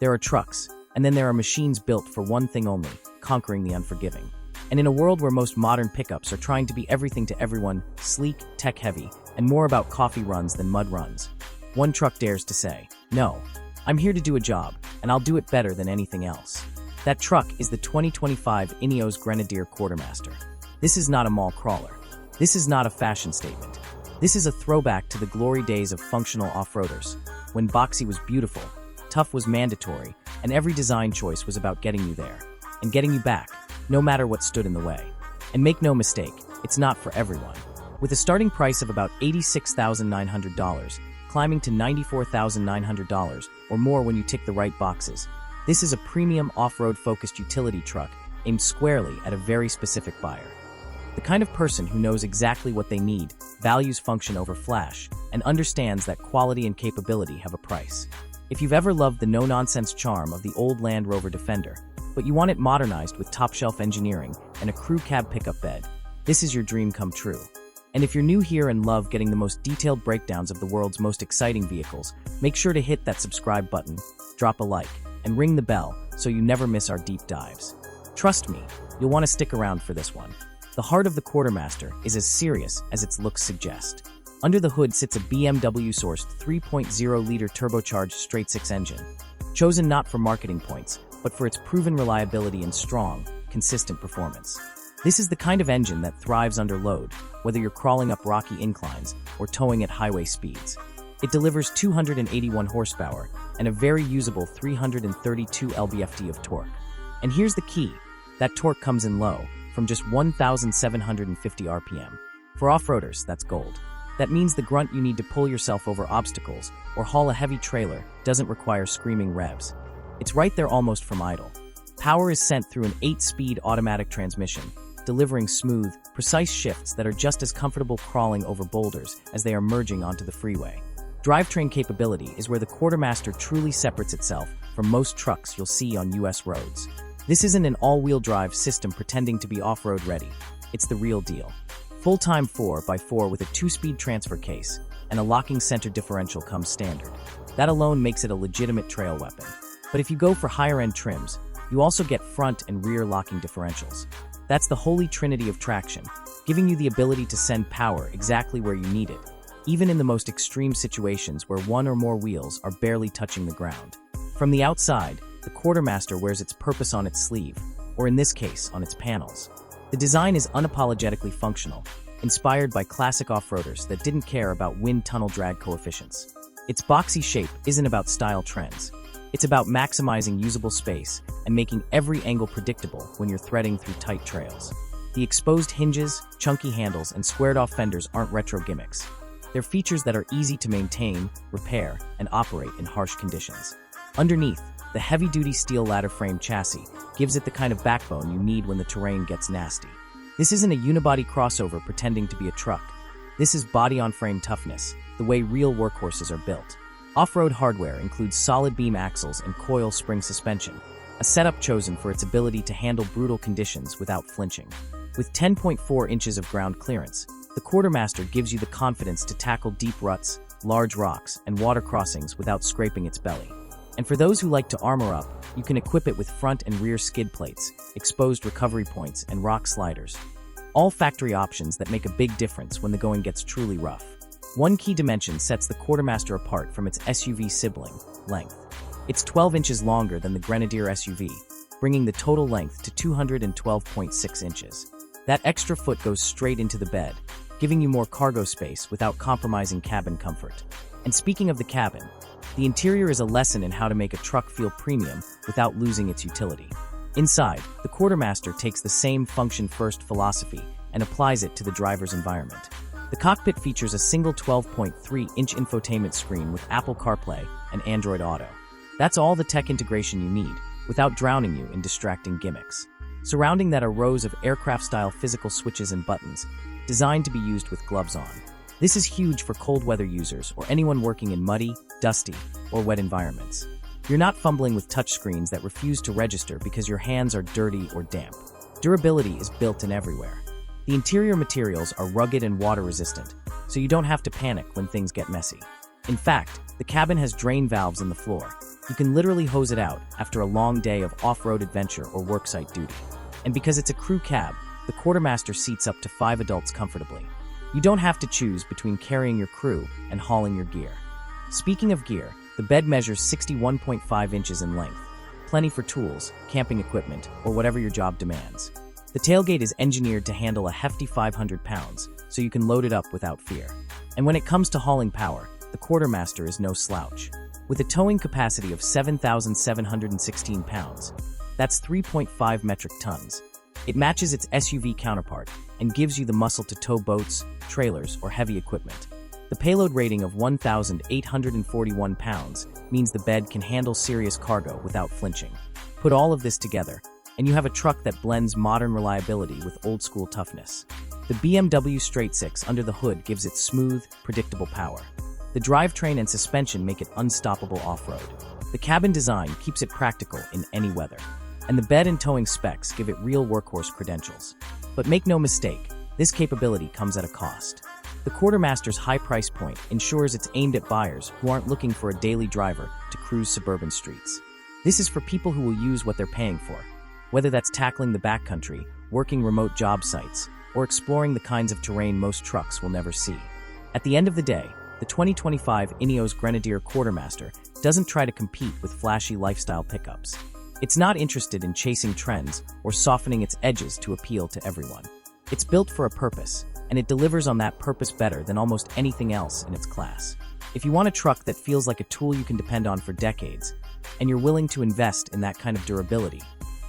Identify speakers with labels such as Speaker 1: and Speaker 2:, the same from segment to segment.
Speaker 1: There are trucks, and then there are machines built for one thing only: conquering the unforgiving. And in a world where most modern pickups are trying to be everything to everyone, sleek, tech-heavy, and more about coffee runs than mud runs, one truck dares to say, "No, I'm here to do a job, and I'll do it better than anything else." That truck is the 2025 Ineos Grenadier Quartermaster. This is not a mall crawler. This is not a fashion statement. This is a throwback to the glory days of functional off-roaders, when boxy was beautiful, tough was mandatory, and every design choice was about getting you there, and getting you back, no matter what stood in the way. And make no mistake, it's not for everyone. With a starting price of about $86,900, climbing to $94,900 or more when you tick the right boxes, this is a premium off-road focused utility truck aimed squarely at a very specific buyer. The kind of person who knows exactly what they need, values function over flash, and understands that quality and capability have a price. If you've ever loved the no-nonsense charm of the old Land Rover Defender, but you want it modernized with top-shelf engineering and a crew cab pickup bed, this is your dream come true. And if you're new here and love getting the most detailed breakdowns of the world's most exciting vehicles, make sure to hit that subscribe button, drop a like, and ring the bell so you never miss our deep dives. Trust me, you'll want to stick around for this one. The heart of the Quartermaster is as serious as its looks suggest. Under the hood sits a BMW-sourced 3.0-liter turbocharged straight-six engine, chosen not for marketing points, but for its proven reliability and strong, consistent performance. This is the kind of engine that thrives under load, whether you're crawling up rocky inclines or towing at highway speeds. It delivers 281 horsepower and a very usable 332 lb-ft of torque. And here's the key: that torque comes in low, from just 1,750 RPM. For off-roaders, that's gold. That means the grunt you need to pull yourself over obstacles or haul a heavy trailer doesn't require screaming revs. It's right there almost from idle. Power is sent through an 8-speed automatic transmission, delivering smooth, precise shifts that are just as comfortable crawling over boulders as they are merging onto the freeway. Drivetrain capability is where the Quartermaster truly separates itself from most trucks you'll see on US roads. This isn't an all-wheel drive system pretending to be off-road ready. It's the real deal. Full-time 4x4 with a 2-speed transfer case and a locking center differential comes standard. That alone makes it a legitimate trail weapon. But if you go for higher-end trims, you also get front and rear locking differentials. That's the holy trinity of traction, giving you the ability to send power exactly where you need it, even in the most extreme situations where one or more wheels are barely touching the ground. From the outside, the Quartermaster wears its purpose on its sleeve, or in this case, on its panels. The design is unapologetically functional, inspired by classic off-roaders that didn't care about wind tunnel drag coefficients. Its boxy shape isn't about style trends. It's about maximizing usable space and making every angle predictable when you're threading through tight trails. The exposed hinges, chunky handles, and squared-off fenders aren't retro gimmicks. They're features that are easy to maintain, repair, and operate in harsh conditions. Underneath, the heavy-duty steel ladder-frame chassis gives it the kind of backbone you need when the terrain gets nasty. This isn't a unibody crossover pretending to be a truck. This is body-on-frame toughness, the way real workhorses are built. Off-road hardware includes solid beam axles and coil spring suspension, a setup chosen for its ability to handle brutal conditions without flinching. With 10.4 inches of ground clearance, the Quartermaster gives you the confidence to tackle deep ruts, large rocks, and water crossings without scraping its belly. And for those who like to armor up, you can equip it with front and rear skid plates, exposed recovery points, and rock sliders. All factory options that make a big difference when the going gets truly rough. One key dimension sets the Quartermaster apart from its SUV sibling, length. It's 12 inches longer than the Grenadier SUV, bringing the total length to 212.6 inches. That extra foot goes straight into the bed, giving you more cargo space without compromising cabin comfort. And speaking of the cabin, the interior is a lesson in how to make a truck feel premium without losing its utility. Inside, the Quartermaster takes the same function-first philosophy and applies it to the driver's environment. The cockpit features a single 12.3-inch infotainment screen with Apple CarPlay and Android Auto. That's all the tech integration you need, without drowning you in distracting gimmicks. Surrounding that are rows of aircraft-style physical switches and buttons, designed to be used with gloves on. This is huge for cold weather users or anyone working in muddy, dusty, or wet environments. You're not fumbling with touchscreens that refuse to register because your hands are dirty or damp. Durability is built in everywhere. The interior materials are rugged and water-resistant, so you don't have to panic when things get messy. In fact, the cabin has drain valves in the floor, You can literally hose it out after a long day of off-road adventure or worksite duty. And because it's a crew cab, the Quartermaster seats up to 5 adults comfortably. You don't have to choose between carrying your crew and hauling your gear. Speaking of gear, the bed measures 61.5 inches in length, plenty for tools, camping equipment, or whatever your job demands. The tailgate is engineered to handle a hefty 500 pounds, so you can load it up without fear. And when it comes to hauling power, the Quartermaster is no slouch. With a towing capacity of 7,716 pounds, that's 3.5 metric tons. It matches its SUV counterpart and gives you the muscle to tow boats, trailers, or heavy equipment. The payload rating of 1,841 pounds means the bed can handle serious cargo without flinching. Put all of this together, and you have a truck that blends modern reliability with old-school toughness. The BMW Straight Six under the hood gives it smooth, predictable power. The drivetrain and suspension make it unstoppable off-road. The cabin design keeps it practical in any weather. And the bed and towing specs give it real workhorse credentials. But make no mistake, this capability comes at a cost. The Quartermaster's high price point ensures it's aimed at buyers who aren't looking for a daily driver to cruise suburban streets. This is for people who will use what they're paying for, whether that's tackling the backcountry, working remote job sites, or exploring the kinds of terrain most trucks will never see. At the end of the day, the 2025 Ineos Grenadier Quartermaster doesn't try to compete with flashy lifestyle pickups. It's not interested in chasing trends or softening its edges to appeal to everyone. It's built for a purpose, and it delivers on that purpose better than almost anything else in its class. If you want a truck that feels like a tool you can depend on for decades, and you're willing to invest in that kind of durability,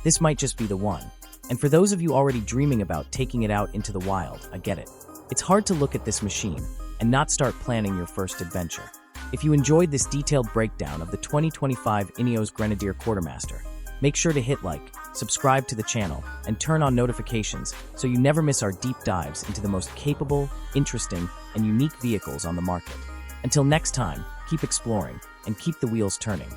Speaker 1: this might just be the one. And for those of you already dreaming about taking it out into the wild, I get it. It's hard to look at this machine and not start planning your first adventure. If you enjoyed this detailed breakdown of the 2025 Ineos Grenadier Quartermaster, make sure to hit like, subscribe to the channel, and turn on notifications so you never miss our deep dives into the most capable, interesting, and unique vehicles on the market. Until next time, keep exploring and keep the wheels turning.